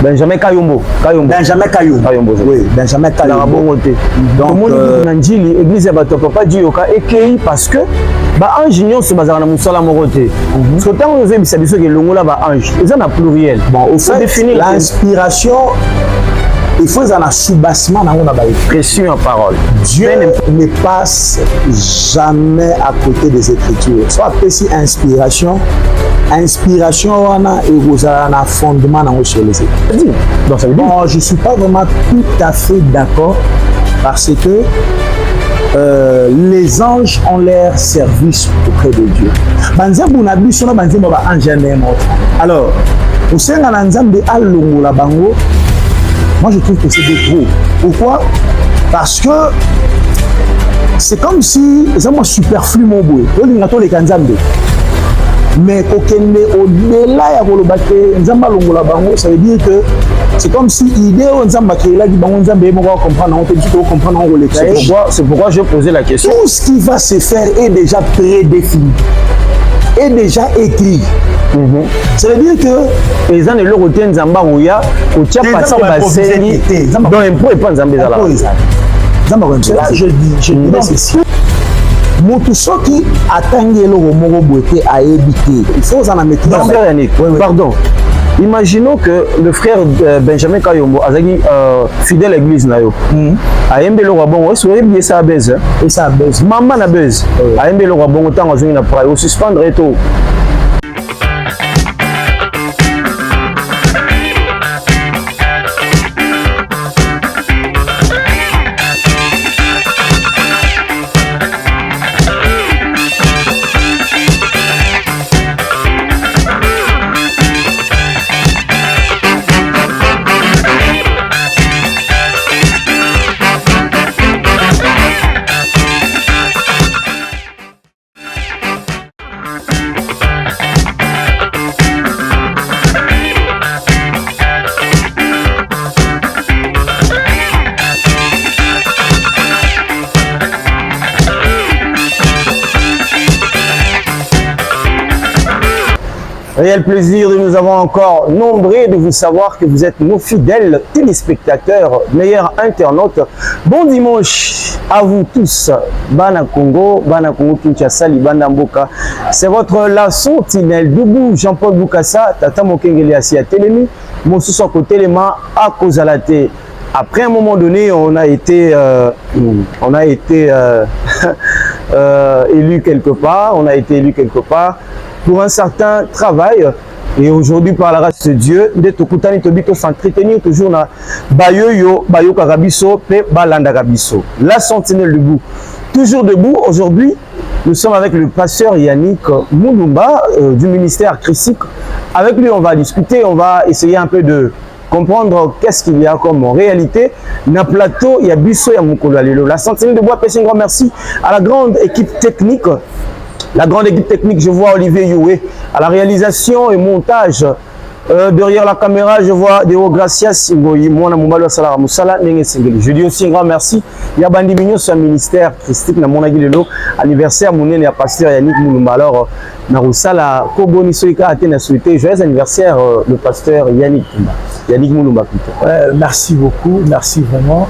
Benjamin Kayombo. Benjamin Kayombo. Oui, Benjamin Kayombo. Donc, Nandjili, église de Papa Dioka, et parce que ange nyonso se basera na musala morote. Parce que tant que vous avez que longola ba ange, ils ont un pluriel. Bon, au fait, définir l'inspiration, il faut un soubassement dans la expression en parole. Dieu ne passe jamais à côté des Écritures. Soit si inspiration, on a un fondement dans les Écritures. Bon, je ne suis pas vraiment tout à fait d'accord parce que les anges ont leur service auprès de Dieu. Alors, au sein de l'ensemble de la bango, moi je trouve que c'est de trop. Pourquoi? Parce que c'est comme si c'est moi superflu mon boy. Mais au-delà ça veut dire que c'est comme si l'idée c'est pourquoi je posais la question. Tout ce qui va se faire est déjà prédéfini, est déjà écrit. Ça veut dire que les gens ne le retiennent pas où il y a au tchap passé basé dans l'impôt et pas dans là. Là je dis ceci. Motusoki attendait le romoro boité à éviter. Il faut en mettre. Pardon. Imaginons que le frère Benjamin Kayombo, Azagi, fidèle à l'église, a aimé le roi bon, et ça baise. Et ça baise. Maman a baise. A aimé le roi bon, autant à une après, au suspendre et tout. Réel plaisir de nous avoir encore nombreux de vous savoir que vous êtes nos fidèles téléspectateurs, meilleurs internautes. Bon dimanche à vous tous. Bana Congo Kinshasa, Libanda Mboka. C'est votre la sentinelle Doubou Jean-Paul Boukassa, Tata Mokengeli Asia Télémi, mon sous côté Téléma à Kozalate. Après un moment donné, on a été élu quelque part, pour un certain travail. Et aujourd'hui, par la grâce de Dieu, de s'entretenir toujours dans Bayo Karabiso, Balanda Karabiso. La sentinelle debout. Toujours debout. Aujourd'hui, nous sommes avec le pasteur Yannick Moulumba du ministère christique. Avec lui, on va discuter, on va essayer un peu de comprendre qu'est-ce qu'il y a comme réalité. Dans le plateau, il y a Bisso, il y a Mukolo Alelo. La sentinelle de bois, un grand merci à la grande équipe technique. Je vois Olivier Youé à la réalisation et montage. Derrière la caméra, je vois Deo Gracias. Je dis aussi un grand merci. Il y a Bandi Mignon sur le ministère christique. Anniversaire, mon et pasteur Yannick Moulumba. Alors, Narusala, Koboni Soika a souhaité joyeux anniversaire le pasteur Yannick Moulumba. Merci beaucoup, merci vraiment.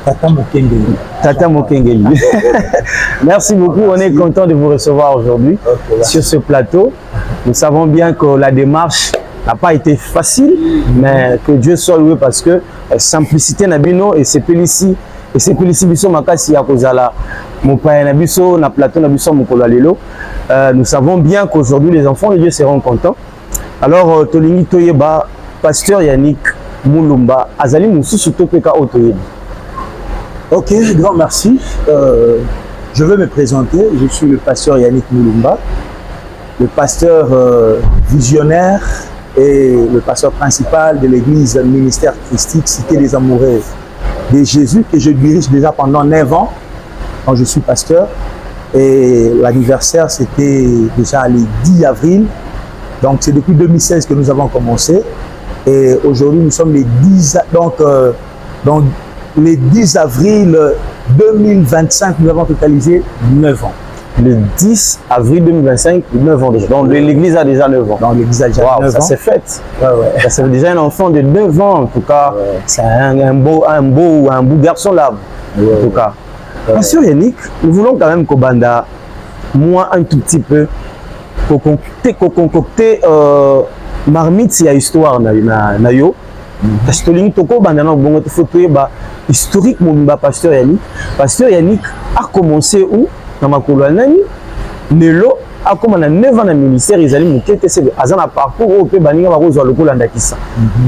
Tata Mokengeli. Merci beaucoup, on est content de vous recevoir aujourd'hui sur ce plateau. Nous savons bien que la démarche n'a pas été facile, mais que Dieu soit loué parce que simplicité Nabino et c'est Pélici. Et c'est Pélici Bisso Makasi Akozala, mon père Nabiso, na plateau Nabiso Mokolo Alelo. Nous savons bien qu'aujourd'hui les enfants de Dieu seront contents. Alors, Tolingi Toyeba, pasteur Yannick Moulumba, Azali Moussou Topeka Otoyebi. Ok, grand merci. Je veux me présenter. Je suis le pasteur Yannick Moulumba, le pasteur visionnaire et le pasteur principal de l'église ministère christique Cité des Amoureux de Jésus, que je dirige déjà pendant 9 ans quand je suis pasteur. Et l'anniversaire, c'était déjà le 10 avril. Donc, c'est depuis 2016 que nous avons commencé. Et aujourd'hui, nous sommes les 10... le 10 avril 2025, nous avons totalisé 9 ans. le 10 avril 2025, 9 ans déjà. Donc l'église a déjà 9 ans. Donc l'église a déjà 9 ans. Ça s'est fait. Ouais. Ça c'est déjà un enfant de 9 ans en tout cas. Ouais. C'est un beau garçon là. Ouais. En tout cas. Pasteur Yannick, nous voulons quand même Kobanda, moi un tout petit peu, pour concocter marmite ya histoire na yo. Parce que l'in toko bandana bongo te faut ba historique mon Pasteur Yannick. Pasteur Yannick a commencé où dans ma colonie Nelo a commencé à 9 ans dans le ministère ils allaient mukete c'est azana parcours au pe baninga ba kozwa lokola ndakisa.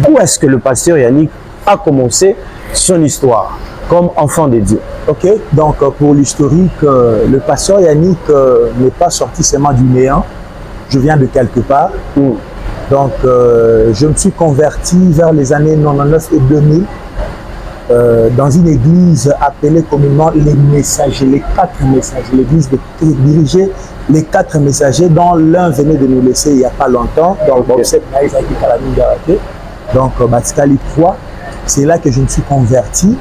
Où est-ce que le Pasteur Yannick a commencé son histoire comme enfant de Dieu? Ok, donc pour l'historique, le Pasteur Yannick n'est pas sorti seulement du néant. Je viens de quelque part. Donc, je me suis converti vers les années 99 et 2000 dans une église appelée communément les messagers, les 4 messagers. L'église dirigeait les 4 messagers dont l'un venait de nous laisser il n'y a pas longtemps. Donc, Batikali 3, c'est là que je me suis converti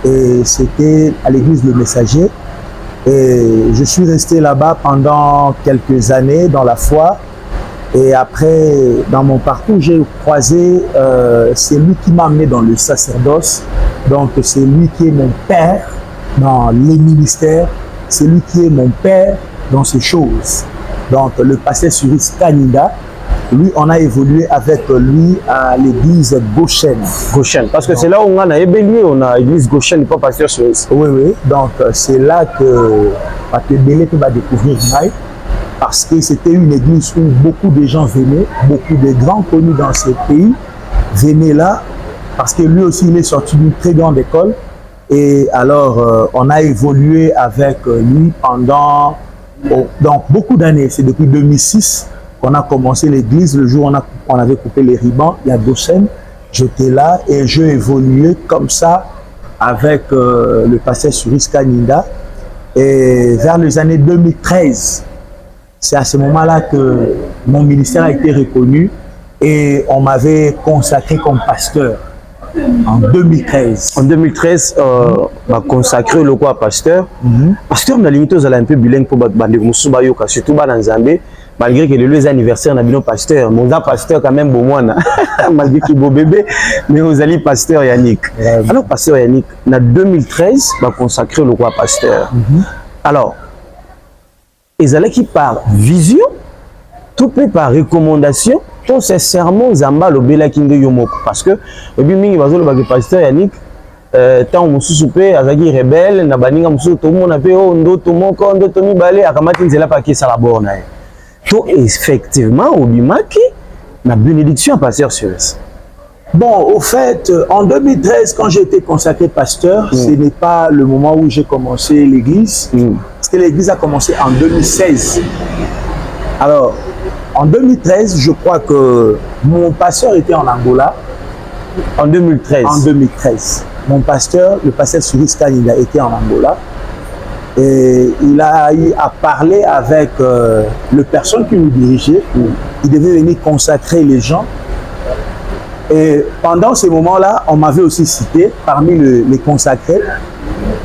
et c'était à l'église Le Messager. Et je suis resté là-bas pendant quelques années dans la foi. Et après, dans mon parcours, j'ai croisé, c'est lui qui m'a amené dans le sacerdoce. Donc, c'est lui qui est mon père dans les ministères. C'est lui qui est mon père dans ces choses. Donc, le pasteur Suris Kanida, lui, on a évolué avec lui à l'église Goshen. Goshen, parce que c'est là où on a évolué, on a l'église Goshen, pas pasteur Suris. Oui. Donc, c'est là que Patebele va découvrir Maï. Parce que c'était une église où beaucoup de gens venaient, beaucoup de grands connus dans ce pays venaient là, parce que lui aussi il est sorti d'une très grande école. Et alors on a évolué avec lui pendant donc beaucoup d'années. C'est depuis 2006 qu'on a commencé l'église. Le jour où on avait coupé les ribans, il y a Goshen, j'étais là et j'ai évolué comme ça avec le pasteur Suris Kaninda. Et vers les années 2013, c'est à ce moment-là que mon ministère a été reconnu et on m'avait consacré comme pasteur en 2013. En 2013, m'a consacré le quoi pasteur. Pasteur, on a limité aux un peu bilingue pour bande Moussouba Yoka, surtout dans Zambé, malgré que les anniversaires, on a bien pasteur. Mon gars pasteur quand même, bon moi, malgré qu'il est beau bébé, mais vous allez pasteur Yannick. Alors, pasteur Yannick, en 2013, m'a consacré le quoi pasteur. Alors, ils allaient qui par vision, tout peut par recommandation, tout ces sermons Zamba le Bela Kinde Yomoko. Parce que, et puis, il va le pasteur Yannick, tant on se soupe, Azagi rebelle, Nabaninga Moussou, tout le monde a fait, oh, ndo, tout le monde, ndo, Tomi Balé, Akamati Nzela Paki Salabor. Tout effectivement, au Bimaki, la bénédiction à pasteur Suris. Bon, au fait, en 2013, quand j'ai été consacré pasteur, ce n'est pas le moment où j'ai commencé l'église, parce que l'église a commencé en 2016. Alors, en 2013, je crois que mon pasteur était en Angola. En 2013. En 2013. Mon pasteur, le pasteur Suris Kanida, était en Angola. Et il a eu à parler avec le personne qui nous dirigeait. Il devait venir consacrer les gens. Et pendant ces moments-là, on m'avait aussi cité parmi les consacrés,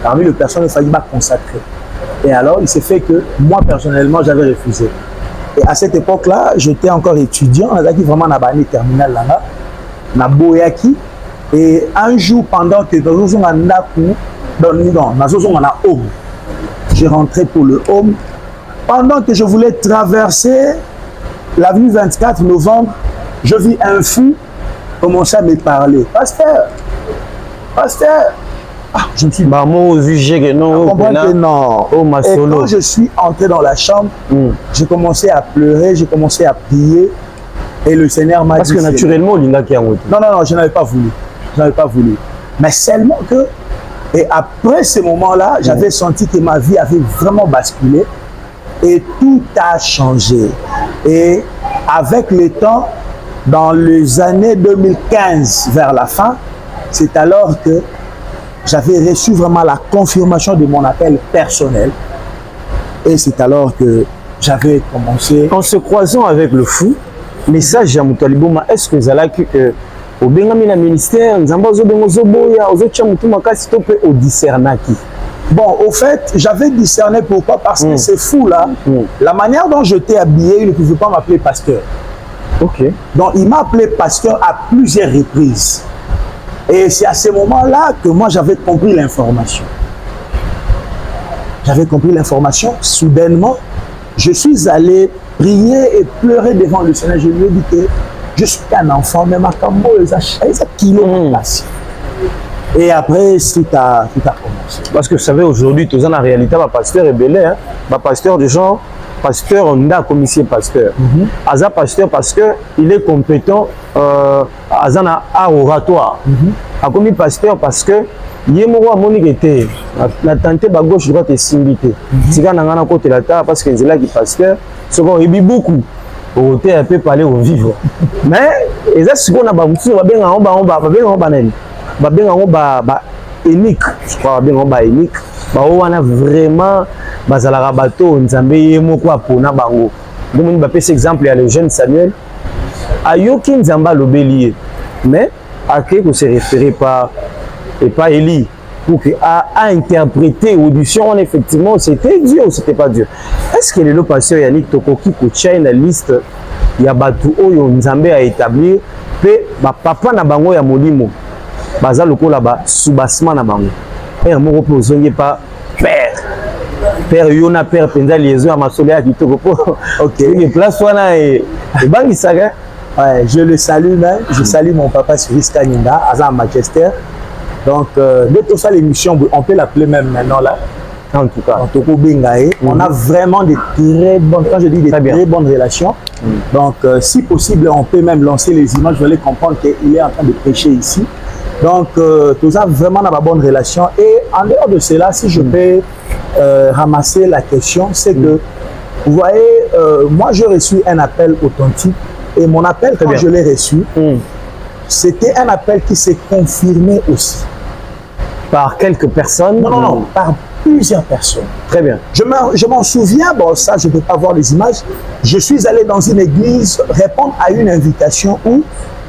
parmi les personnes qui fallait consacrer. Et alors, il s'est fait que moi, personnellement, j'avais refusé. Et à cette époque-là, j'étais encore étudiant, on a vraiment na bani terminale là, na boyaki. Et un jour, pendant que j'ai rentré pour le home. Pendant que je voulais traverser l'avenue 24 novembre, je vis un fou commencer à me parler. Pasteur, je me suis dit, maman aux UG que non, que non. Oh, ma et solo. quand je suis entré dans la chambre, j'ai commencé à pleurer, j'ai commencé à prier. Et le Seigneur m'a dit... Parce que naturellement, Linda qui a monté. Non, je n'avais pas voulu. Je n'avais pas voulu. Mais seulement que... Et après ce moment-là, j'avais senti que ma vie avait vraiment basculé. Et tout a changé. Et avec le temps, dans les années 2015, vers la fin, c'est alors que j'avais reçu vraiment la confirmation de mon appel personnel. Et c'est alors que j'avais commencé... En se croisant avec le fou, message à Moutaliboma, est-ce que Zalaki, au Bengami na ministère, Nzamba Zobengo Zoboya, aux autres Moutouma Kassito, au discernaki. Bon, au fait, j'avais discerné pourquoi, parce que c'est fou là. La manière dont je t'ai habillé, il ne pouvait pas m'appeler pasteur. Ok. Donc, il m'a appelé pasteur à plusieurs reprises. Et c'est à ce moment-là que moi, j'avais compris l'information. J'avais compris l'information. Soudainement, je suis allé prier et pleurer devant le Seigneur. Je lui ai dit que je suis un enfant, mais ma cambo, ils ont kilo en place. Et après, tout a commencé. Parce que vous savez, aujourd'hui, tout ça, en réalité, ma pasteur est belé. Hein? Ma pasteur de gens, pasteur, on a commissaire pasteur. Aza pasteur parce qu'il est compétent Azana à oratoire. A commis pasteur parce que Yemoro a monique était la tante ba gauche droite et simbité. Tika nangana côté la table parce que c'est là qui pasteur. Ce qu'on a beaucoup. Au un peu parler au vivre. Mais et ça ce qu'on a ba musu ba benga on ba nani. Ba benga on ba unique. Je crois ba benga on ba unique. Ba wana vraiment bazalaka bato nzambe yemoko apona bango. Donc ba pese exemple ya le jeune Samuel. Ayoki nzamba lobeli mais à qui que se référer pas et pas Élie pour que à interpréter audition effectivement c'était Dieu ou c'était pas Dieu. Est-ce que le pasteur Yannick Tokoki coacha une liste ya batu oyo nzambe a établir pe ba papa na bango ya molimo baza lokola ba soubassement na bango et moko pozongi pas père yona père penza liaison à masolo ya kitoko po OK une place wana et bangi saga. Ouais, je le salue même, je salue mon papa Cyrus Kaninda, Azam Manchester. Donc, de tout ça, l'émission, on peut l'appeler même maintenant là. En tout cas, on a vraiment des très bonnes, quand je dis des très bonnes relations. Donc, si possible, on peut même lancer les images, vous allez comprendre qu'il est en train de prêcher ici. Donc, tout ça, vraiment, on a de bonnes relations. Et en dehors de cela, si je peux ramasser la question, c'est que, vous voyez, moi, j'ai reçu un appel authentique. Et mon appel, quand je l'ai reçu, c'était un appel qui s'est confirmé aussi. Par quelques personnes? Non, par plusieurs personnes. Très bien. Je m'en souviens, bon, ça, je ne peux pas voir les images. Je suis allé dans une église répondre à une invitation où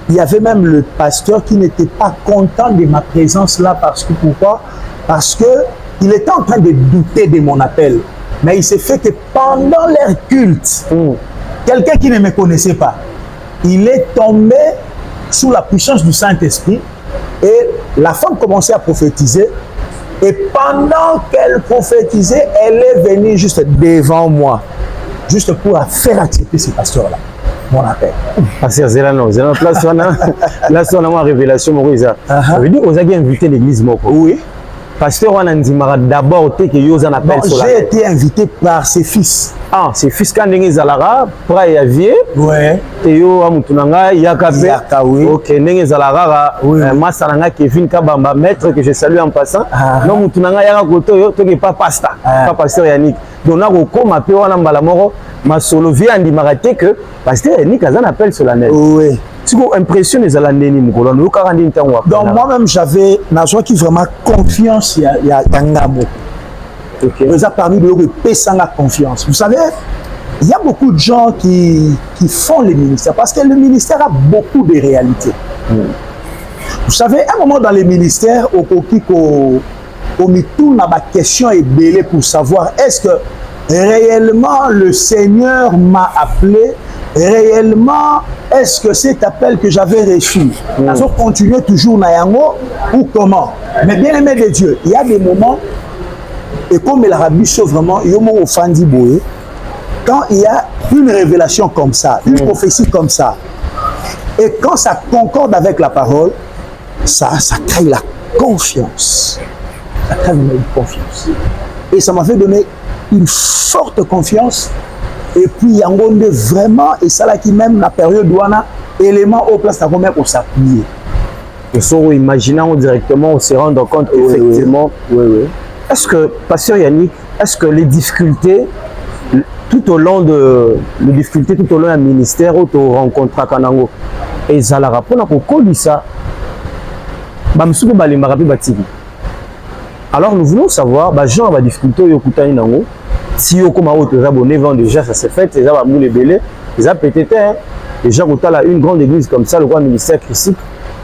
il y avait même le pasteur qui n'était pas content de ma présence là. Pourquoi? Parce qu'il était en train de douter de mon appel. Mais il s'est fait que pendant leur culte, quelqu'un qui ne me connaissait pas, il est tombé sous la puissance du Saint-Esprit et la femme commençait à prophétiser. Et pendant qu'elle prophétisait, elle est venue juste devant moi, juste pour faire accepter ce pasteur-là, mon appel. Pasteur Zelano, là, c'est une révélation, Maurice. Ça veut dire que vous avez invité l'église Moko. Oui. Pasteur Wanandimara d'abord, j'ai été invité par ses fils. Ah, ses fils quand ils allaient pra yavier. Ouais. Et yo amutunanga yakabe. Yakawe. OK, nengi zalara masalanga Kevin Kabamba maître que je salue en passant. Non mutunanga yaka koto yo toke pas pasta. Pas pasteur Yannick. Donc na ko koma pe wana mbala moko masolo vie andimara te que pasteur Yannick azan appel solennel. Oui. Tu as impression des alandeni mukolo no karandi ntango. Donc moi-même j'avais nazo qui vraiment confiance ya Tangamo. OK. Vous avez parmi de la confiance. Vous savez, il y a beaucoup de gens qui font le ministère parce que le ministère a beaucoup de réalités. Vous savez, à un moment dans le ministère, on me tourne à ma question et belé pour savoir est-ce que réellement le Seigneur m'a appelé. Réellement, est-ce que cet appel que j'avais reçu, je continuer toujours Nayango ou comment? Mais bien aimé de Dieu, il y a des moments, et comme l'Arabie sauve vraiment, quand il y a une révélation comme ça, une prophétie comme ça, et quand ça concorde avec la parole, ça crée la confiance. Ça crée une confiance. Et ça m'a fait donner une forte confiance. Et puis, il y a vraiment, et ça là qui même la période où on a éléments au place même pour s'appuyer. Nous sommes imaginant directement, on se rend compte effectivement. Oui. Est-ce que, pasteur Yannick, est-ce que les difficultés tout au long du ministère où tu rencontres Kanango et Zalara pour nous coller ça, alors nous voulons savoir, genre la difficulté au Koutani Nango. Si vous avez abonné déjà, ça s'est fait, les gens les belés, les gens peut-être déjà quand tu as une grande église comme ça, le grand ministère christique,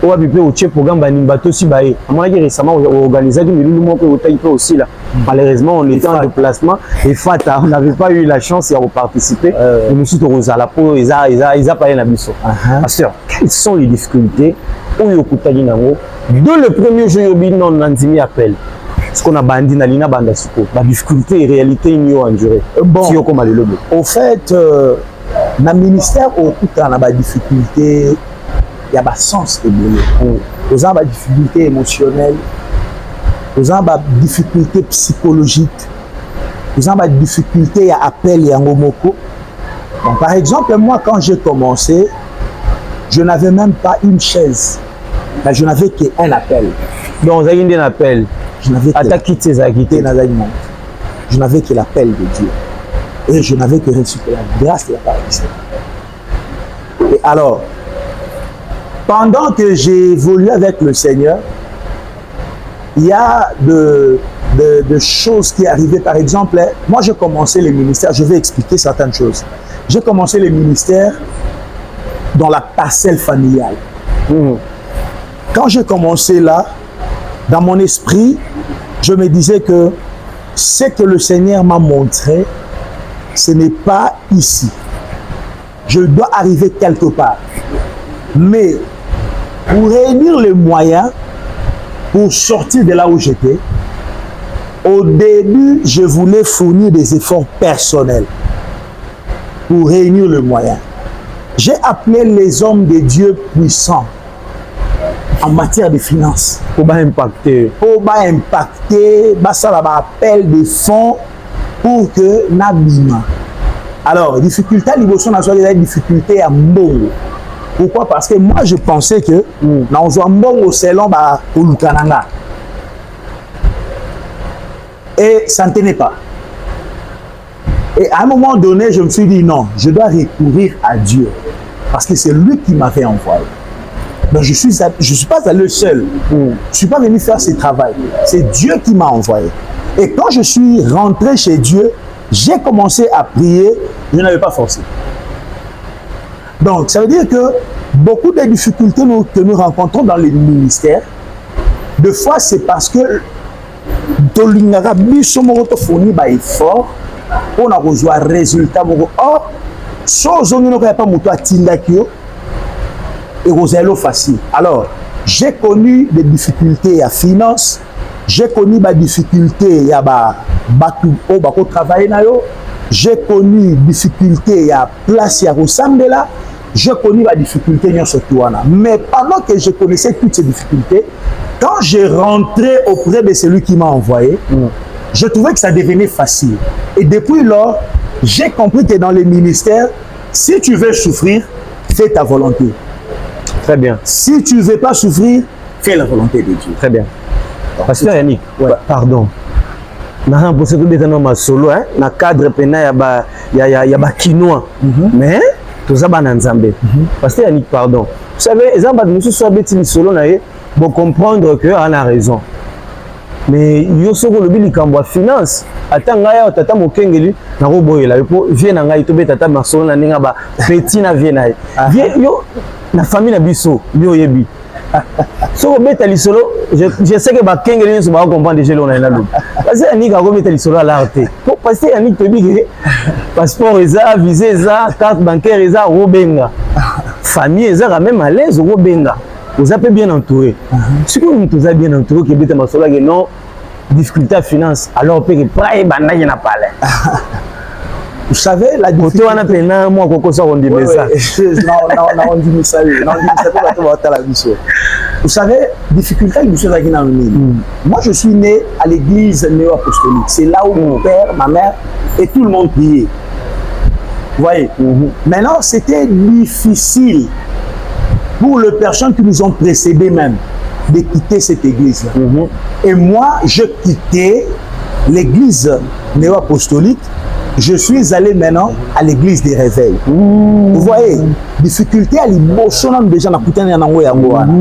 on a pu au programme Banimbato si baé. Moi récemment organisé mais nous montre au taille aussi là. Malheureusement on était en déplacement et fata on n'avait pas eu la chance de participer. Nous sommes au Rosala pour ils a pas un biso. Pasteur, quelles sont les difficultés où yokutali nango dès le premier jour yobi non nandimi appel. Ce qu'on a bandit na lina banda suko. La difficulté et réalité ils ont enduré. Bon. Si comme le lobo. Au fait na ministère au kuta na ba difficulté il y a pas sens ébélé. Aux ans ba difficulté émotionnelle, aux ans ba difficulté psychologique, aux ans ba difficulté à appel et en ngomoko. Donc par exemple moi quand j'ai commencé, je n'avais même pas une chaise. Mais je n'avais qu'un appel. Donc vous avez un appel. Je n'avais je n'avais que l'appel de Dieu. Et je n'avais que reçu la grâce de la part du Seigneur. Et alors, pendant que j'ai évolué avec le Seigneur, il y a de choses qui arrivaient. Par exemple, moi j'ai commencé le ministère, je vais expliquer certaines choses. J'ai commencé le ministère dans la parcelle familiale. Quand j'ai commencé là, dans mon esprit, je me disais que ce que le Seigneur m'a montré, ce n'est pas ici. Je dois arriver quelque part. Mais pour réunir les moyens, pour sortir de là où j'étais, au début, je voulais fournir des efforts personnels pour réunir les moyens. J'ai appelé les hommes de Dieu puissants en matière de finances. Pour impacter. Ça va appel de fonds pour que Nabima. Alors, difficulté à l'émotion nationale, difficulté à Mbongo. Pourquoi? Parce que moi, je pensais que dans un Mbongo, c'est l'homme à Ulukananga. Et ça ne tenait pas. Et à un moment donné, je me suis dit non, je dois recourir à Dieu. Parce que c'est lui qui m'avait envoyé. Donc je suis pas allé seul. Je ne suis pas venu faire ce travail. C'est Dieu qui m'a envoyé. Et quand je suis rentré chez Dieu, j'ai commencé à prier. Je n'avais pas forcé. Donc ça veut dire que beaucoup de difficultés que nous rencontrons dans les ministères, de fois c'est parce que Dolingara Bisomoroto fourni par effort pour avoir un résultat. Or, chose on n'a pas muto atindakio. Et Rosello facile. Alors, j'ai connu des difficultés à finance, j'ai connu des difficultés à travailler, j'ai connu des difficultés à place à ressemble là, j'ai connu des difficultés surtout. Mais pendant que je connaissais toutes ces difficultés, quand j'ai rentré auprès de celui qui m'a envoyé, je trouvais que ça devenait facile. Et depuis lors, j'ai compris que dans les ministères, si tu veux souffrir, fais ta volonté. Très bien. Si tu ne veux pas souffrir, fais la volonté de Dieu. Très bien. Pasteur Yannick, pardon. Na pour ce que tu as solo, hein, na cadre pena ya ba quinoa. Mais tout ça ban nzambe. Pasteur Yannick, pardon. Vous savez, les gens nous sont bêtis solo na bon comprendre que on a raison. Mais yo soko lobi likambo finance. Atanga ya tata mokengeli na roboyela yo vie na ngai to be tata masolo na ninga ba petit na vie na yo na famille na biso yo yebi so beta lisolo je sais que ba kengeli so ba comprendre déjà on a na lo parce que ni ka ko beta lisolo à l'arte pour passer ani to bi passeport eza visa eza carte bancaire eza robenga famille eza même à l'aise robenga vous êtes bien entouré si vous vous êtes bien entouré que beta masolo que non difficulté à finance alors peut que praye banda na parler. Vous savez, la difficulté... Vous savez, difficulté, moi, je suis né à l'église néo-apostolique. C'est là où mon père, ma mère et tout le monde priait. Vous voyez? Maintenant, c'était difficile pour les personnes qui nous ont précédés même de quitter cette église-là. Et moi, je quittais l'église néo-apostolique. Je suis allé maintenant à l'église des réveils. Vous voyez, difficulté à l'émotion déjà na kutana na ngo yango wana.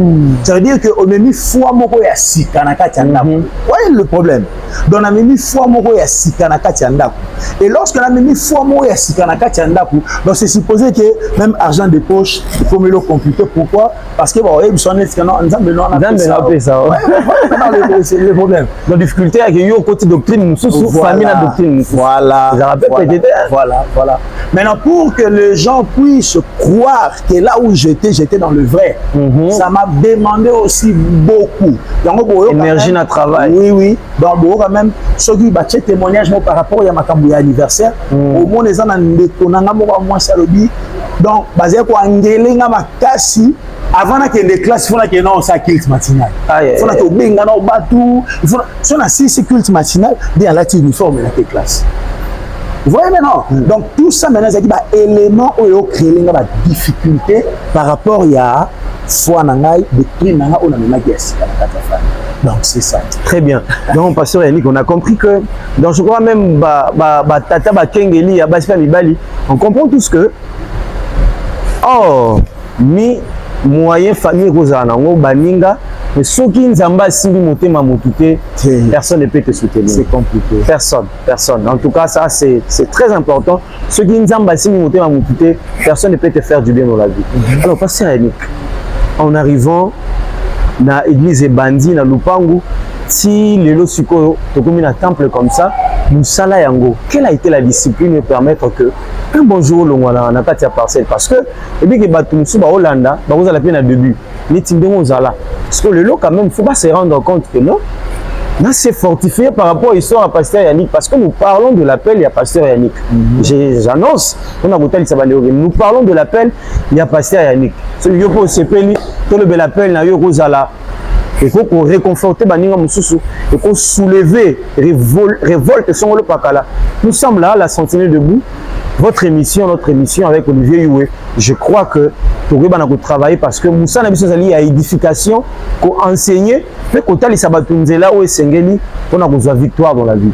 Ça veut dire que on a mis foi moko ya sika na kati ya ndako. Ouais, le problème. Donc on a mis foi moko ya sika na kati ya ndako. Et lorsque on a mis foi moko ya sika na kati ya ndako, donc c'est supposé que même argent de poche, il faut me le computer. Pourquoi? Parce que bon, ils sont nés que non, on a fait ça. C'est le problème. La difficulté est que yo côté doctrine, sous famille la doctrine. Voilà. Voilà. Maintenant, pour que les gens puissent croire que là où j'étais dans le vrai, ça m'a demandé aussi beaucoup. Énergie dans le travail. Oui. Donc, quand même, ceux qui ont fait témoignage par rapport à ma anniversaire, au moins, les gens ont donc, basé sur Angelinga Makasi, avant qu'il y ait des classes, il faut qu'il y ait un culte matinal. Il faut qu'il y ait un bateau. Si on a 6 cultes matinales, il y a l'uniforme dans les classes. Vous voyez maintenant? Donc, tout ça, maintenant, c'est un élément où il y a créé des difficultés par rapport à foi nangai, de prix nangai, on a même donc, c'est ça. Très bien. Donc, pasteur Yannick, on a compris que, donc je crois même, Tata Kengeli, Bali, on comprend tous que, mi moyen famille Rosana, Baninga, mais ceux qui n'ont simbi motema motute, personne ne peut te soutenir. C'est compliqué. Personne. En tout cas, ça c'est très important. Ceux qui n'ont simbi motema motute, personne ne peut te faire du bien dans la vie. Alors, pasteur Yannick, en arrivant dans l'église Bandi, dans Lupangu, si le sikoyo, tu comme un temple comme ça, Moussala Yango, quelle a été la discipline de permettre que un bonjour le on a pas de parcelle parce que et bien que Batumsu ba Hollanda, ba vous allez à début, les timbons zala. Parce que le lot quand même, faut pas se rendre compte que non. Là, c'est fortifié par rapport à l'histoire à Pasteur Yannick parce que nous parlons de l'appel, il y a Pasteur Yannick. J'annonce, on a nous parlons de l'appel, il y a Pasteur Yannick. Celui qui peut se payer, tout le bel appel, il y a Rosala. Il faut qu'on réconforte Baninga Moussoussou et qu'on soulève, révolte son le pakala. Nous sommes là, la Sentinelle debout. Notre émission avec Olivier Youé. Je crois que tu vas travailler parce que Moussa Nabiso Zali a édification, qu'on enseigne, mais qu'on t'a les sabatunzela ou esengeli, on a besoin de victoire dans la vie.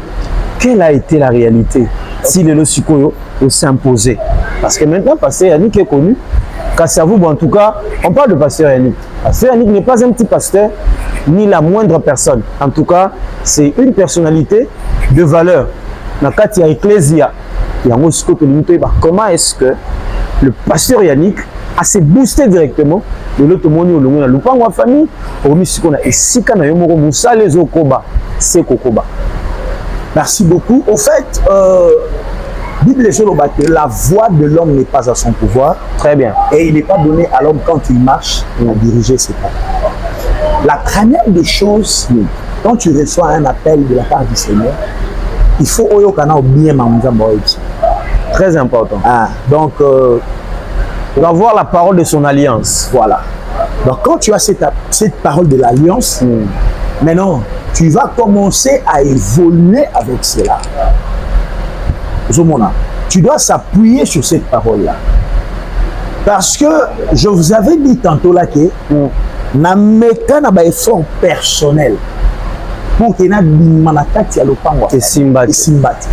Quelle a été la réalité si le Sikoyo s'est imposé? Parce que maintenant, Pasteur Yannick est connu. Kassavou, en tout cas, on parle de Pasteur Yannick. Pasteur Yannick n'est pas un petit pasteur, ni la moindre personne. En tout cas, c'est une personnalité de valeur. Dans Katia Ecclesia, comment est-ce que le pasteur Yannick a se boosté directement de l'autre monde au long de la famille au Misiko et Sika na yomoro Moussa les Okoba, c'est Kokoba. Merci beaucoup. Au fait, Bible que la voix de l'homme n'est pas à son pouvoir. Très bien. Et il n'est pas donné à l'homme quand il marche à diriger ses pas. La première des choses, quand tu reçois un appel de la part du Seigneur, il faut bien très important. Donc, avoir la parole de son alliance. Voilà. Donc, quand tu as cette parole de l'alliance, maintenant, tu vas commencer à évoluer avec cela. Tu dois s'appuyer sur cette parole-là. Parce que je vous avais dit tantôt là que na meka na ba effort personnel pour que na manakati ya lopango simbati.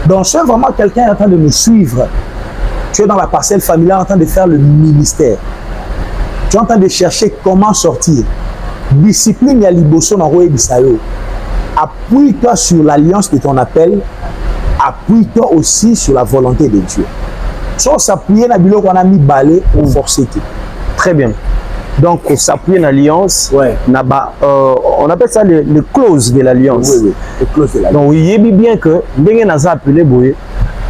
Donc c'est vraiment quelqu'un en train de me suivre. Tu es dans la parcelle familiale en train de faire le ministère. Tu es en train de chercher comment sortir. Discipline ya liboso na roé bisayo. Appuie-toi sur l'alliance de ton appel. Appuie-toi aussi sur la volonté de Dieu. Sans s'appuyer na bilo qu'on a mis balai ou forcer. Très bien. Donc, s'appuyer dans l'alliance, on appelle ça le clause de l'alliance. Oui, le clause de l'alliance. Donc, il y a bien que, bien qu'on a appelé Boye,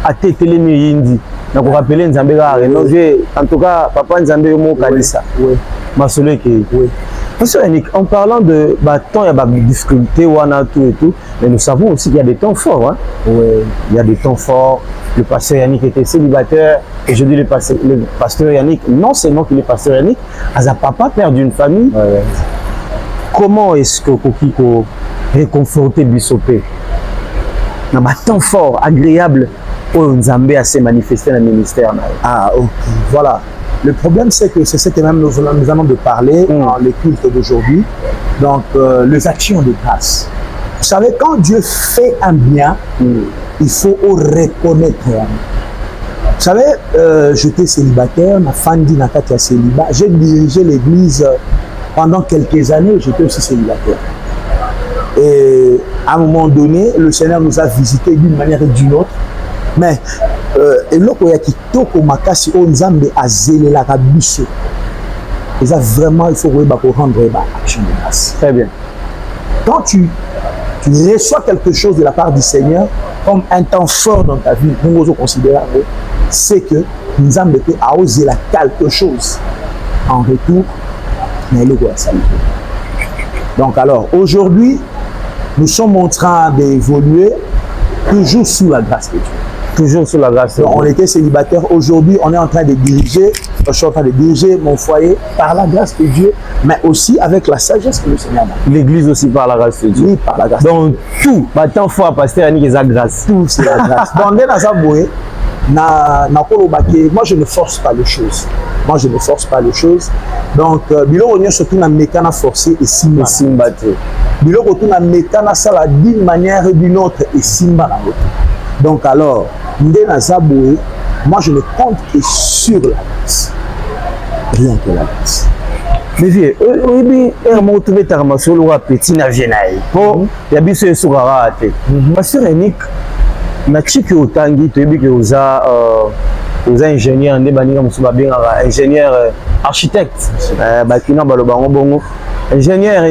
à tétélé Yindi. Donc, on rappelle Nzambe Gare. En tout cas, papa Nzambe Yomo Kalisa. Oui. Masolé qui. Oui. Monsieur Yannick, en parlant de temps, il y a des difficultés, tout et tout, mais nous savons aussi qu'il y a des temps forts. Hein? Oui. Il y a des temps forts. Le pasteur Yannick était célibataire. Et je dis le pasteur Yannick, non seulement qu'il est pasteur Yannick, à papa, père d'une famille. Ouais. Comment est-ce que Kokiko réconforter Bissopé? Il y a un temps fort, agréable, où Nzambe a se manifesté dans le ministère. Ok. Voilà. Le problème, c'est que c'est ce que même nous allons de parler dans les cultes d'aujourd'hui. Donc, les actions de grâce. Vous savez, quand Dieu fait un bien, il faut reconnaître. savez, j'étais célibataire, ma femme dit Nakatia célibat. J'ai dirigé l'église pendant quelques années, j'étais aussi célibataire. Et à un moment donné, le Seigneur nous a visités d'une manière et d'une autre. Mais et là, vraiment, il faut rendre action de grâce. Très bien. Quand tu reçois quelque chose de la part du Seigneur comme un temps fort dans ta vie, nous osons considérer, c'est que nous avons osé quelque chose en retour, mais le roi salut. Donc alors, aujourd'hui, nous sommes en train d'évoluer toujours sous la grâce de Dieu. Toujours sous la grâce de Dieu. On était célibataire, aujourd'hui on est en train de diriger, je suis en train de diriger mon foyer par la grâce de Dieu, mais aussi avec la sagesse que le Seigneur m'a. L'église aussi par la grâce de Dieu. Oui, par la grâce. Donc tout, maintenant faut pasteur Yannick et sa grâce. Tout c'est la grâce. Donc moi je ne force pas les choses. Moi je ne force pas les choses. Donc bilo on surtout na mécana forcé et simba. Bilo retourne na mécana ça d'une manière ou d'une autre et simba na l'autre. Donc alors moi je ne compte que sur la grâce. Rien que la grâce. Mais vieux, oui, on trouvé ta ramasse le petit na viennaille. Pour ya biso esukara ate. Pasteur Yannick na chiki otangi to yebi ke oza ingénieur nde baninga musuba benga ingénieur architecte bakina baloba bongo ingénieur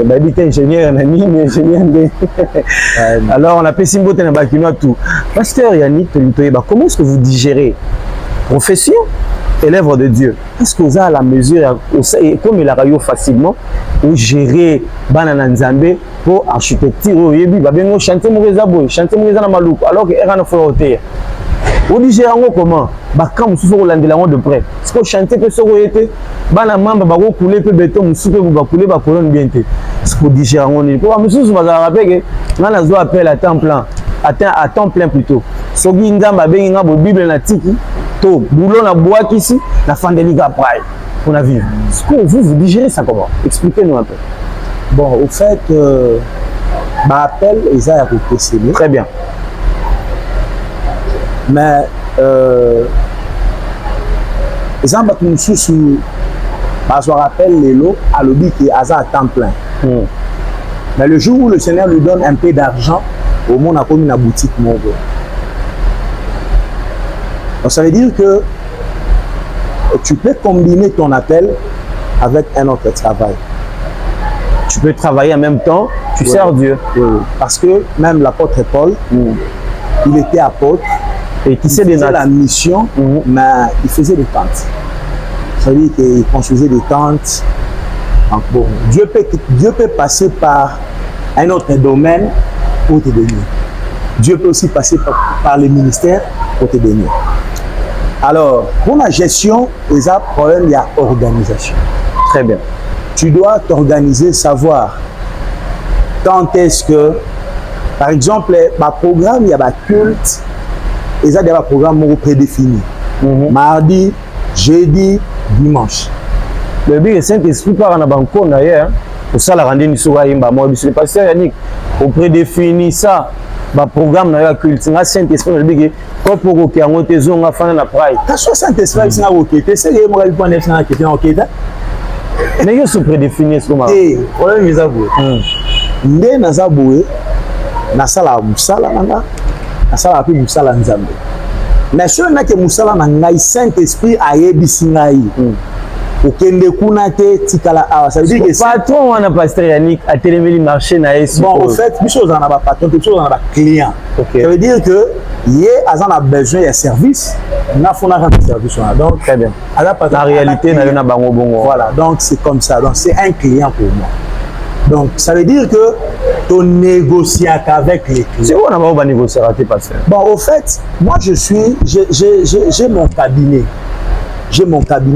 babite ingénieur na nini ingénieur nde. Alors on appelle simbote na bakina tout. Pasteur Yannick toyeba comment est-ce que vous digérez profession et l'œuvre de Dieu? Est-ce que vous avez la mesure comme il a réussi facilement ou gérer banana nzambe pour architecture ou yebi ba bengo chanter moueza boy chanter moueza na maluko alors que era na foroté ou digérer comment ba quand mususu ko landela ngo de près parce que chanter que soko yete bana mamba ba ko couler pe béton mususu ba couler ba colonne bien té parce que digérer ngo ni pour mususu ba za rappeler que na zo appel à temps plein à temps plein plutôt soki nzamba bengi nga bo bible na tiki to boulot na boîte ici la fin de liga praille on a vu. Est-ce que vous digérez ça comment? Expliquez-nous un peu. Bon, au fait, ma appel est à côté. Très bien. Mais les gens qui nous suivent, je rappelle les lots à l'objet qui est à temps plein. Mais le jour où le Seigneur lui donne un peu d'argent, au monde a comme une boutique mobile. Donc ça veut dire que tu peux combiner ton appel avec un autre travail. Tu peux travailler en même temps, tu sers Dieu. Parce que même l'apôtre Paul, il était apôtre et qui sait la mission, mais il faisait des tentes. Ça veut dire qu'il construisait des tentes. Donc, bon, Dieu peut passer par un autre domaine pour te bénir. Dieu peut aussi passer par les ministères pour te bénir. Alors, pour la gestion, il y a un problème, il y a organisation. Très bien. Tu dois t'organiser, savoir quand est-ce que, par exemple, ma programme, il y a un culte, il y a un programme prédéfini. Mardi, jeudi, dimanche. Le but est Saint-Esprit par en banco d'ailleurs. Pour ça, la rendez-vous sur Aïmba. Moi, je suis le pasteur Yannick. Au prédéfini ça. Le programme na ya culte na Saint-Esprit le bigi ko poko ki ango te zonga fana na praille ta so Saint-Esprit sina okete c'est que moi point neuf na question okete mais yo se prédéfinir ce moment problème les abou ndé na zaboué na sala musala nanga na sala pe musala nzambe mais sur na ke musala na ngai Saint-Esprit ayebisi ngai okende kuna te tikala awa ça veut dire que patron wana pasteur Yannick a téléméli marché na yesu bon au fait biso on a pas patron biso on a pas client ça veut dire que yé azan a besoin de service na fona rendre service donc très bien la réalité na bango bongo voilà donc c'est comme ça donc c'est un client pour moi donc ça veut dire que tu négocies avec les clients c'est quoi on va négocier raté pasteur bon au fait moi j'ai mon cabinet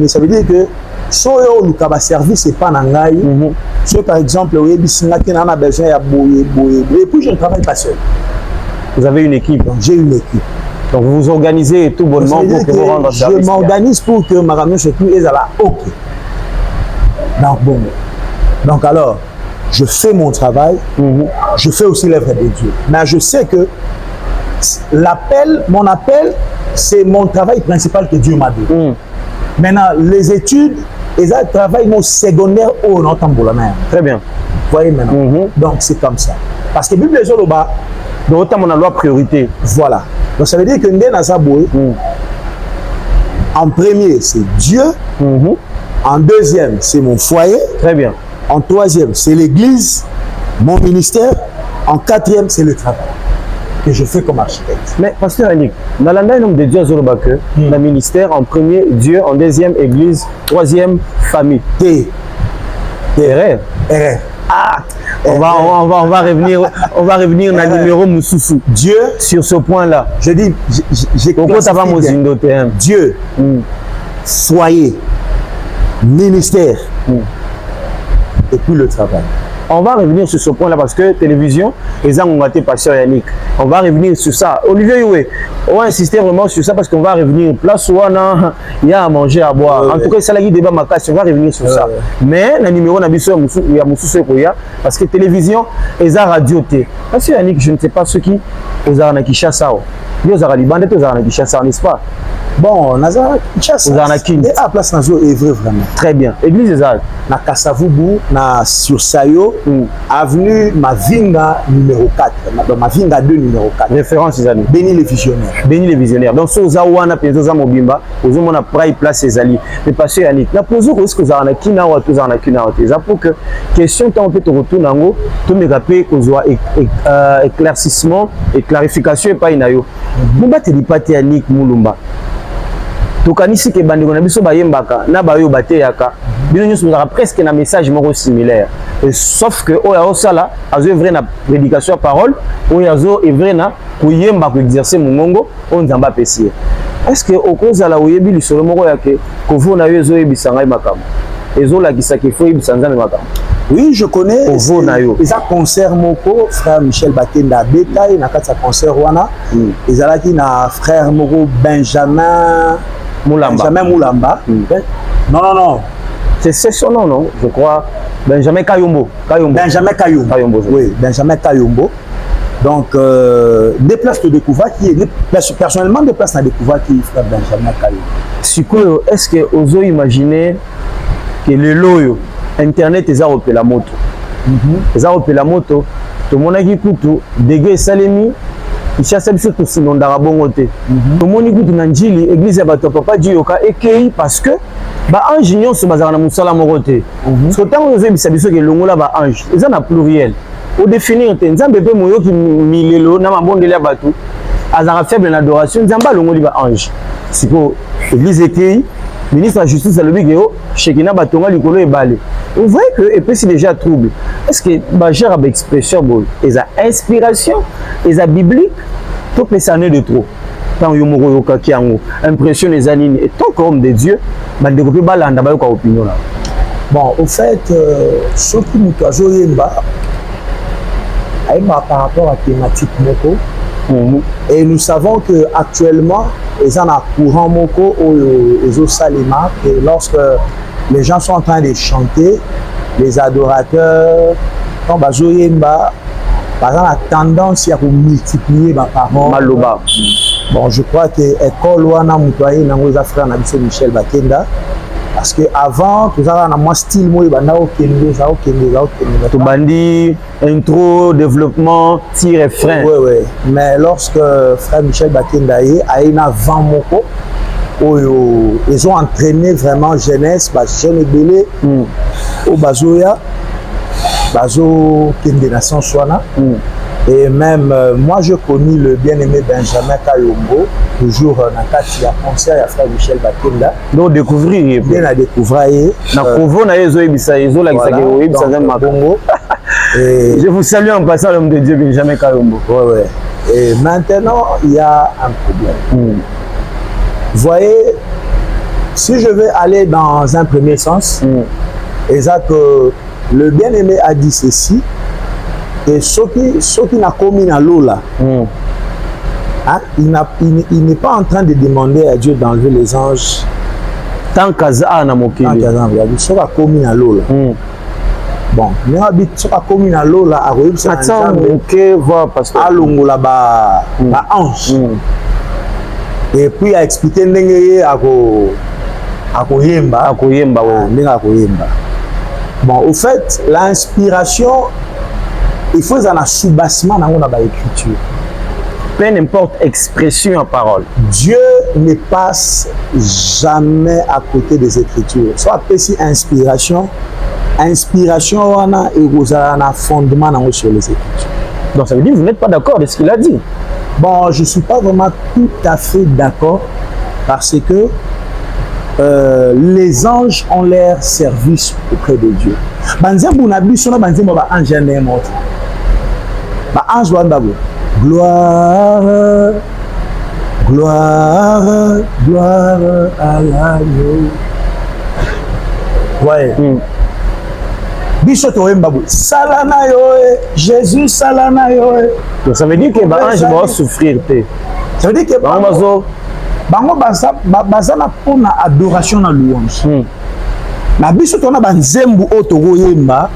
ça veut dire que so yo lukaba service c'est pas nangai so par exemple oui bisinga qui n'a besoin ya boye et puis je ne travaille pas seul. Vous avez une équipe. Donc j'ai une équipe. Donc vous vous organisez tout bonnement pour que vous rendez service. Je m'organise pour que ma camion se trouve et ça va OK. Donc bon. Donc alors je fais mon travail, je fais aussi l'œuvre de Dieu. Mais je sais que mon appel, c'est mon travail principal que Dieu m'a donné. Maintenant, les études, ils ont un travail mon secondaire au Notamboulamère. Très bien. Vous voyez maintenant. Donc, c'est comme ça. Parce que la Bible est là-bas. Donc, autant on a loi priorité. Voilà. Donc, ça veut dire que en premier, c'est Dieu. En deuxième, c'est mon foyer. Très bien. En troisième, c'est l'église, mon ministère. En quatrième, c'est le travail que je fais comme architecte. Mais, pasteur Yannick, dans la nombre de Dieu, le ministère, en premier, Dieu, en deuxième, église, troisième, famille. RR. Ah, on va revenir dans le numéro Moussoussou. Dieu, sur ce point-là. Je dis, j'ai Dieu, foyer, ministère, et puis le travail. On va revenir sur ce point-là parce que télévision, les gens ont raté pasteur Yannick. On va revenir sur ça. Olivier Youé, on va insister vraiment sur ça parce qu'on va revenir. Place où il y a à manger, à boire. En tout cas, ça la débat ma casse, on va revenir sur ça. Mais le numéro il y a Moussou parce que télévision, et la radio T. Parce que Yannick, je ne sais pas ce qui aux Aranakishasa. Ils ont Liban, ils ont Aranakishasa, n'est-ce pas? Bon, Nazara Kinshasa. Et à place Nazo est vrai vraiment. Très bien. Église des Arts. Na Kasavubu, na sur Sayo, avenue Mavinga numéro 4. Dans Mavinga 2 numéro 4. Référence les amis. Béni les visionnaires. Béni les visionnaires. Donc so zawana penzo mobimba, ozo mona prai place ses alliés. Mais parce que Yannick, na pozo ko esko za na kina wa to za na kina wa te. Ça pour que question tant peut te retourner ngo, to me rappeler ko zo éclaircissement et clarification et pas inayo. Mba te lipate Yannick Mulumba. Tokanisi ke bandeko na biso bayembaka na bayo bateyaka bino nyonso ezaka presque na message moko similaire sauf que oyo osala azo vrai na prédication à parole oyo azo vrai na koyemba ko exercer mongongo on nzamba pesier est-ce que okozala oyebi lisolo moko yake kovona yo ezo yebisa ngai makambo ezo lakisa ke fo yebisa nzambe makambo? Oui, je connais. Ils ont concert moko frère Michel Bakenda Beta et na katsa concert wana ils alaki na frère moko Benjamin Moulamba. Non. C'est son nom, non? Je crois. Benjamin Kayombo. Benjamin Kayombo. Oui, Benjamin Kayombo. Donc, des places de découvert qui est personnellement des places à découvert qui frère Benjamin Kayombo. Est-ce que vous imaginez que le loyo Internet est à la moto? La moto, tout le monde a dit que dégâts salemi. Il chasse surtout sinon d'arabongote. Tout le monde écoute dans Njili, église bato papa Dioka et parce que ba ange nyon se bazar na musala morote. Parce que tant on veut bisabiso que longola ba ange, ils en a pluriel. Au définir te nzambe pe moyo ki milelo na mabondela bato. Azara faible en adoration, nzamba longoli ba ange. Siko église ekei ministre de la justice à l'obigéo, Shekina Batonga Likolo et Balé. Vous voyez que, et puis c'est déjà trouble. Est-ce que Bajar a expression, et sa inspiration, et sa biblique, tout peut s'en de trop. Tant Yomoro Yoka Kiango, impression des animes, et tant qu'homme de Dieu, bah développer Balanda, bah quoi opinion là. Bon, au fait, ce qui nous a joué par rapport à la thématique Moko, et nous savons que actuellement ils en ont courant moko aux salima et lorsque les gens sont en train de chanter, les adorateurs quand bazoyemba par exemple la tendance à multiplier ma parole maloba. Bon, je crois que école wana mutoye nango za frère na biso Michel Bakenda parce que avant tout ça na moi style moi banda okende za to bandi intro développement tir et frein. Oui, mais lorsque frère Michel Bakenda a une avant moko ils ont entraîné vraiment jeunesse ba jeune belé au bazoya bazo kende na Sanswana. Et même moi je connais le bien-aimé Benjamin Kayombo toujours dans le cas concert à frère Michel Bakenda. Donc découvrir bien à découvrir na provo na yezo ebisa yezo la kisaki ebisa za makongo. Je vous salue en passant l'homme de Dieu Benjamin Kayombo. Ouais. Et maintenant il y a un problème. Vous voyez, si je vais aller dans un premier sens, exact, le bien-aimé a dit ceci. Et ceux qui n'a commis dans l'eau là, il n'est pas en train de demander à Dieu d'enlever les anges. Tant qu'Aza n'a moqué. Tant qu'Aza, ceux qui a commis dans l'eau là. Bon, mais ceux qui a commis dans l'eau là, à attends, ok, voir parce que alongo là bas ange. Et puis a expliqué ndenge akoyemba ndenge akoyemba. Bon, au fait, l'inspiration, il faut un soubassement dans la écriture. Peu importe expression en parole. Dieu ne passe jamais à côté des écritures. Soit si inspiration on a un fondement sur les écritures. Donc ça veut dire que vous n'êtes pas d'accord avec ce qu'il a dit. Bon, je ne suis pas vraiment tout à fait d'accord parce que les anges ont leur service auprès de Dieu. Gloire, gloire, gloire à l'agneau. Ouais. Biso toyemba bo salana yo Jésus salana yo. Donc ça veut dire que ba ange va souffrir te. Ça veut dire que bango bazana pour na adoration na louange. Na biso tona ba nzembu o toyemba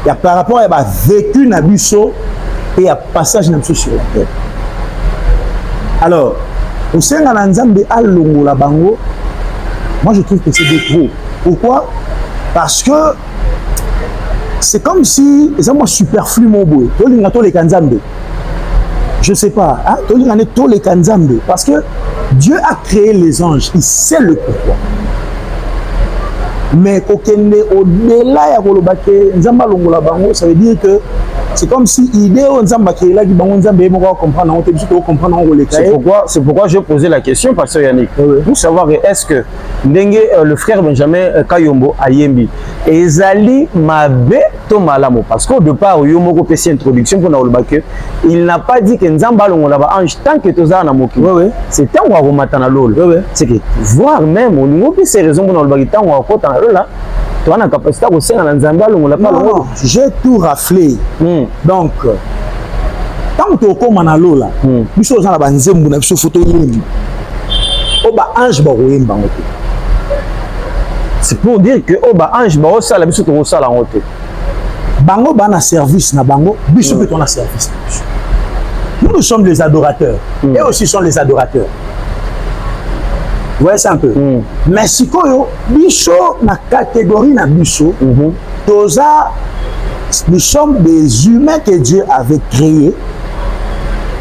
ya par rapport à ba vécu na biso et à passage na biso sur la terre. Alors, au sein de l'ensemble à longola bango, moi je trouve que c'est de trop. Pourquoi? Parce que c'est comme si c'est moi superflu mon boy. Je sais pas, hein? Parce que Dieu a créé les anges, il sait le pourquoi. Mais au-delà de ça veut dire que c'est comme si l'idée c'est pourquoi je posais la question, pasteur Yannick, pour savoir est-ce que le frère Benjamin Kayombo Ayembi ezali mabe to malamo, parce qu'au départ Yomoko fait cette introduction pour Naolbake, il n'a pas dit que Nzamba longolaba ange tant que toza na moki. C'est tant wa rematana lol. C'est que voir même au niveau de ces raisons pour Naolbake tant wa kota là. Tu as la capacité de se non, j'ai tout raflé. Donc, tant que tu as un là, tu as un photo. C'est pour dire que ange ba osala biso to osala ngote. Bango bana service na bango, biso peut on a service. Nous sommes les adorateurs et aussi sont les adorateurs. Vous voyez ça un peu. Mais si koyo biso na catégorie na biso, toza nous sommes des humains que Dieu avait créés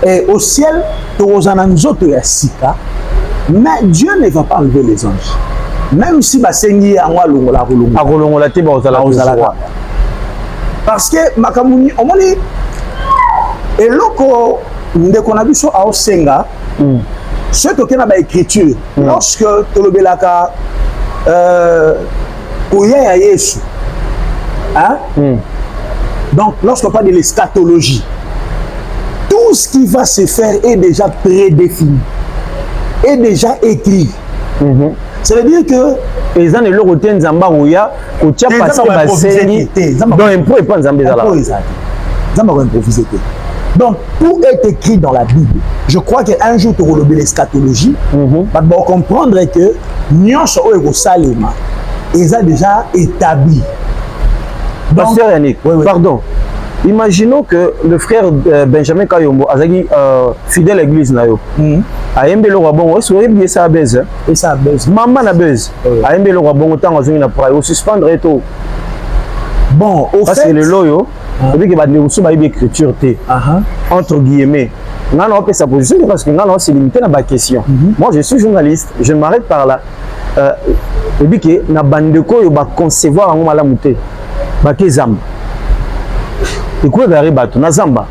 et au ciel toza na nzoto ya sika, mais Dieu ne va pas enlever les anges. Même si basengi angwa longola longola te ba ozala. Parce que makamuni omoni eloko ndeko na biso a osenga ce qui est dans l'écriture, lorsque tu le belaka Oya Yesu, hein? Donc, lorsqu'on parle de l'eschatologie, tout ce qui va se faire est déjà prédéfini, est déjà écrit. Ça veut dire que les gens ne le retiennent Zamba Oya, ou tu as passé ma série, donc un peu et pas Zambé Zala. Zamba va improviser. Donc, tout est écrit dans la Bible. Je crois qu'un jour, tu auras l'eschatologie, tu vas comprendre que Nyon Soho Salima, ils ont déjà établi. Pasteur Yannick, pardon. Imaginons que le frère Benjamin Kayombo, Azagi, fidèle à l'église, a aimé le rabon, est-ce que vous ça baise? Et ça baise. Maman a baise. A aimé le rabon, autant à Zuni, au suspendre et tout. Bon, au parce fait. Que le loyo, il y a une écriture entre guillemets. On peut sa position parce que c'est limité dans ma question. Moi, je suis journaliste, je m'arrête par là. Je dis que na bande ko yo ba concevoir en mala muté. Ba ke zamba. Et quoi gari bato na zamba.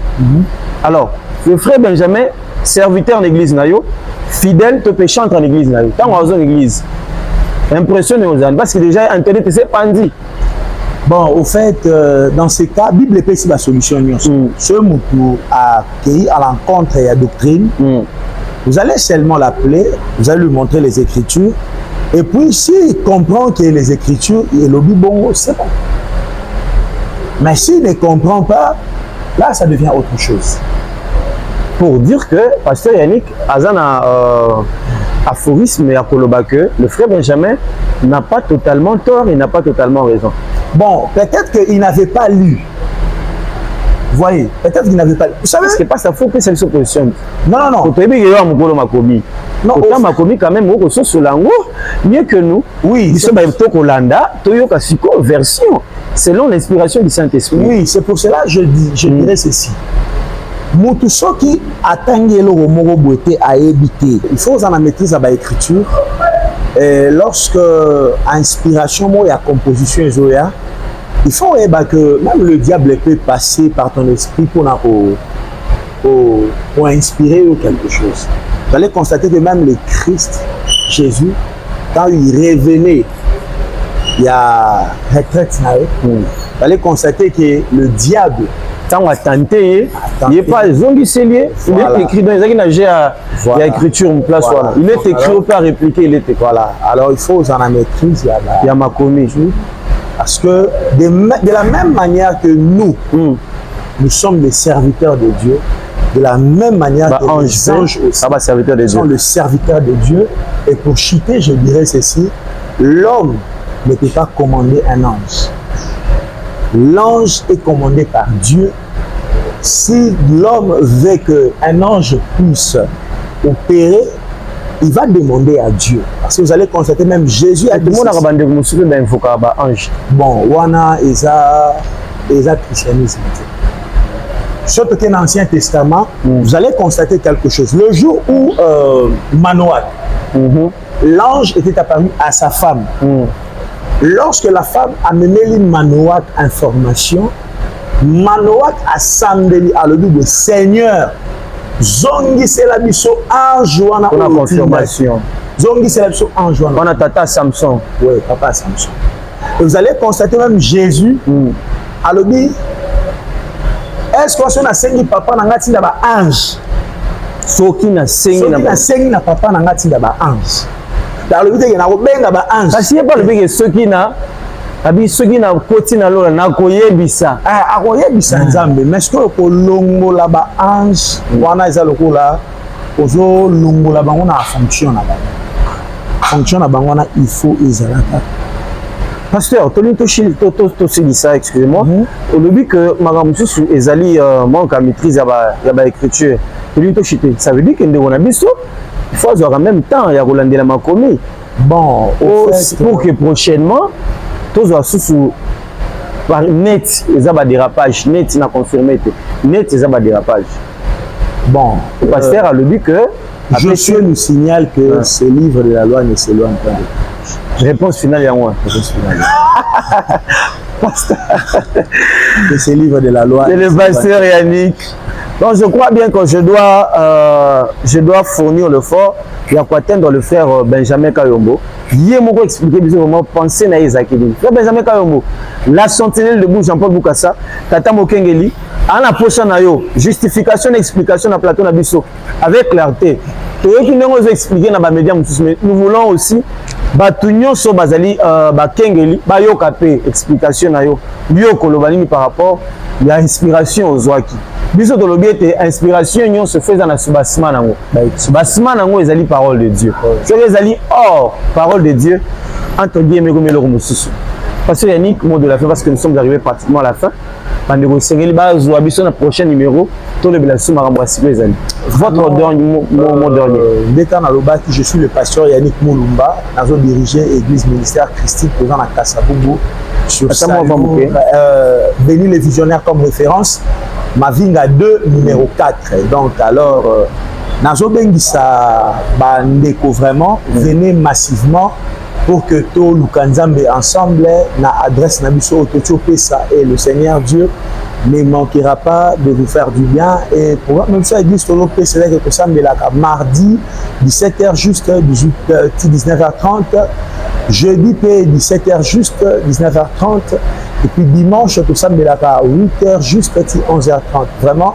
Alors, le frère Benjamin, serviteur en église na yo, fidèle te péchant en église na yo. Tant en église. Impressionné aux gens parce que déjà internet c'est pandi. Bon, au fait, dans ces cas, Bible est la solution. Ce moutou a accueilli à l'encontre et à la doctrine. Vous allez seulement l'appeler, vous allez lui montrer les Écritures. Et puis, s'il comprend que les Écritures, il est le bon, c'est bon. Mais s'il ne comprend pas, là, ça devient autre chose. Pour dire que, pasteur Yannick, Azana aphorisme et à Kolobake, le frère Benjamin n'a pas totalement tort, il n'a pas totalement raison. Bon, peut-être qu'il n'avait pas lu. Vous voyez, peut-être qu'il n'avait pas lu. Vous savez, ce n'est pas sa faute que c'est une opposition. Non, non, non. Non, autant makomi quand même au sur lango mieux que nous. Oui, c'est ba to kolanda to yo kasiko version selon l'inspiration du Saint-Esprit. Oui, c'est pour cela que je dirais ceci. Mutu soki atangi eloko moko boete aebité. Il faut en maîtrise à ba écriture. Et lorsque inspiration mo ya composition zoya, il faut que même le diable peut passer par ton esprit pour inspirer quelque chose. Vous allez constater que même le Christ, Jésus, quand il révélait, il y a retraite, vous allez constater que le diable, tant à tenter, il n'est pas zongicelier, il est écrit dans les il y a écriture en place, voilà. Il est écrit, on peut répliquer, il est écrit. Voilà, alors il faut en maîtrise, il y a ma commis. Parce que de la même manière que nous, nous sommes les serviteurs de Dieu, de la même manière que les anges aussi sont le serviteur de Dieu. Et pour chuter, je dirais ceci, l'homme ne peut pas commander un ange. L'ange est commandé par Dieu. Si l'homme veut qu'un ange puisse opérer, il va demander à Dieu. Parce que vous allez constater, même Jésus a dit... Bon, wana eza christianisme. Surtout qu'un Ancien Testament, vous allez constater quelque chose. Le jour où Manoach, l'ange était apparu à sa femme. Lorsque la femme a mené Manoach information, Manoach a sambeli à l'objet de Seigneur. Zongi c'est la biso ange wana pour la confirmation. Zongi c'est la biso ange wana. On a tata Samson. Oui, papa Samson. Et vous allez constater même Jésus à l'objet. Est-ce qu'on a sengi papa na ngati na ba ange? Soki na sengi na papa na ngati na ba ange. Dans le but que na robenga ba ange. Parce qu'il pas le but que soki na abi soki na koti na lola na koyebisa. Ah, akoyebisa nzambe. Mais ce que ko longola ba ange wana eza lokola ozo longola bango na fonction na bango. Fonction na bango na il faut ezalaka. Pasteur, tu ça, excusez-moi. Au début que Maramusu ezali manque à maîtrise ya ba écriture. Ça veut dire que ndeko na biso il faut avoir en même temps ya kolandela makomi. Bon, pour que prochainement tous sous par net eza ba dérapage, net na confirmé net eza ba dérapage. Bon, le pasteur a le dit que Josué nous signale que ce livre de la loi ne s'éloigne pas de réponse finale à moi. Réponse finale. Que ce livre de la loi. C'est le pasteur Yannick. Donc je crois bien que je dois fournir le fort et à quoi atteindre le frère Benjamin Kayombo. Il m'a expliqué comment penser na Ezakili. Frère Benjamin Kayombo, la sentinelle de Jean-Paul Boukassa, Tata Mokengeli, en la prochaine justification et explication na plateau na biso avec clarté. Nous voulons aussi Batunion so bazali bakengeli bayoka pe explication na yo kolobani par rapport ya inspiration aux oaki biso to lobiete inspiration nyon se fait dans la subasima nango subasima nango ezali parole de Dieu so ezali hors parole de Dieu entre guillemets comme le mususu parce que Yannick mot de la fin parce que nous sommes arrivés pratiquement à la fin bandeko sengeli bazwa biso na prochain numéro to le bilasu marambo ezali votre dernier mot dernier d'état na lobaki je suis le pasteur Yannick Mulumba nazo diriger église ministère Christique présent à Kasavubu sur Béni les visionnaires comme référence Mavinga 2 numéro 4 donc alors nazo bengisa bandeko vraiment venez massivement pour que tout Lukanzambe ensemble na adresse na biso Ototio Pesa et le Seigneur Dieu ne manquera pas de vous faire du bien et pour même ça église Tolo Pesa que tout ça mardi 17h juste 19h30 jeudi 17h juste 19h30 et puis dimanche tout ça 8h juste 11h30 vraiment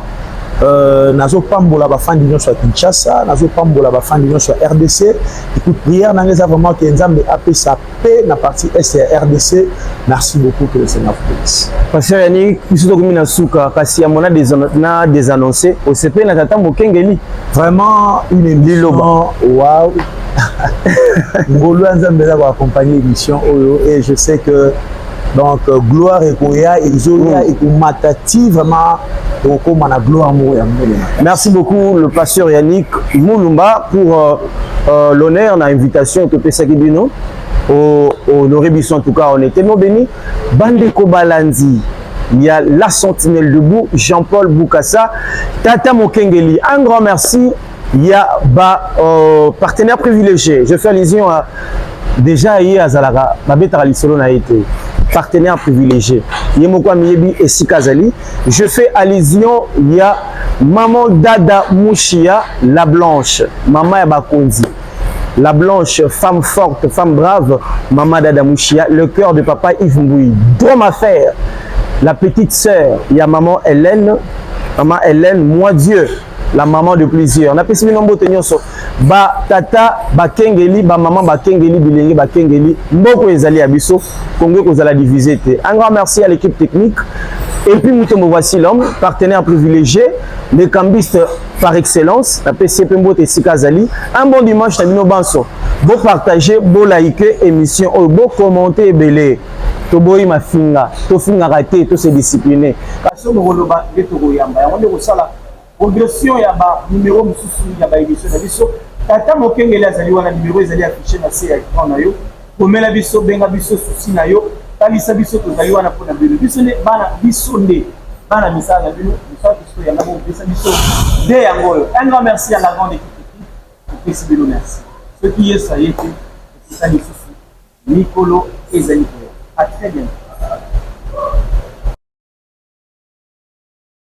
nazo pambola ba fan d'union sur Kinshasa nazo pambola ba fan d'union sur RDC et puis prière na ngeza vraiment que Nzambe apesa paix na partie est RDC. Merci beaucoup, que le Seigneur vous bénisse. Pasteur Yannick biso to komina suka kasi ya mona des annoncés au CP na tata Mokengeli vraiment une émission waouh ngolo Nzambe za ko accompagner émission oyo et je sais que donc gloire et koya et zoya et matati vraiment donc on a gloire. Merci beaucoup le pasteur Yannick Mulumba pour l'honneur, na invitation to pesa kibino honoré biso en tout cas on est tellement béni. Bandeko Balandi, il y a la sentinelle debout, Jean-Paul Boukassa, Tata Mokengeli, un grand merci. Il y a partenaire privilégié. Je fais allusion à déjà hier à Zalaga, Babeta Lisolo n'a été partenaire privilégié. Yemokwa Miyebi et Sikazali. Je fais allusion, il y a Maman Dada Mouchia, la blanche, Maman Yabakonzi. La blanche, femme forte, femme brave, Maman Dada Mouchia, le cœur de papa Yves Mbouy. Drôme à faire. La petite sœur, il y a Maman Hélène, moi Dieu. La maman de plusieurs. On a pessimé nombre de so ba tata ba kengeli ba maman ba kengeli bilenge ba kengeli mboko ezali abiso Congo ko zala diviser te. Un grand merci à l'équipe technique et puis nous voici l'homme partenaire privilégié, le cambiste par excellence, la PCP Mbote Sikazali. Un bon dimanche na bino banso. Beau partager, beau liker émission, beau commenter belé. To boy ma finga, to finga raté, to se discipliner. Kaso mo loba beto yamba. On est au sala progression ya ba numéro mususu ya ba émission na biso tata Mokengeli azali wana numéro ezali affiché na se ya écran na yo komela biso benga biso susi na yo talisa biso tozali wana pona bino biso ne bana biso nde bana misala bino biso biso ya ngabo biso de yango. Un grand merci à la grande équipe technique merci bino merci ce qui est ça y était c'est ça les soucis Nicolo ezali à très bientôt.